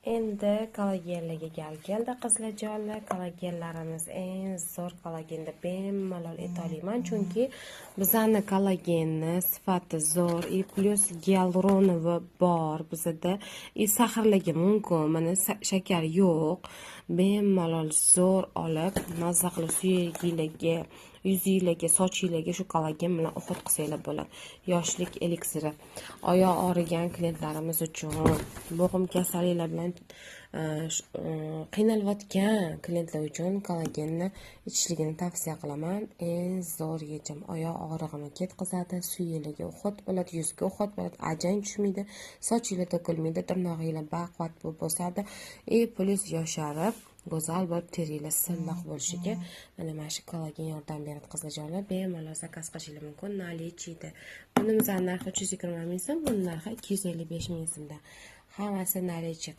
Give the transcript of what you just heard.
Endi kollagenlarga gal keldi qizlarjonlar. Kollagenlarimiz eng zo'r kollagen deb bemalol aytolmayman, chunki bizani kollagenni sifati zo'r, plus gialuronivi bor bizada, saharligi mumkin. Mana shakar yo'q. Bemalol zo'r olib, mazza qilib suyaginglarga, yuzinglarga, sochinglarga shu kollagen bilan uxlat qilsanglar bo'ladi. Yoshlik eliksiri. Oyoq og'rigan klientlarimiz uchun, bo'g'im kasalliklar bilan qiynalayotgan klientlar uchun kollagenni ichishligini tavsiya qilaman. Eng zo'r yechim. Oyoq og'rig'ini ketkazadi, suyaklarga uxlat bo'ladi, yuzga uxlat bo'ladi, ajang tushmaydi, sochinglar to'kilmaydi, tirnog'inglar baquvvat bo'lib o'sadi, plus yosharib go'zal bo'lib teringlar silliq bo'lishiga mana shu kollagen yordam beradi qizlarjonlar. Bemalol zakaz qilishingiz mumkin. Наличиеda. Bunimizning narxi 320 ming so'm, buning narxi 255 ming so'mdan. Hammasi наличие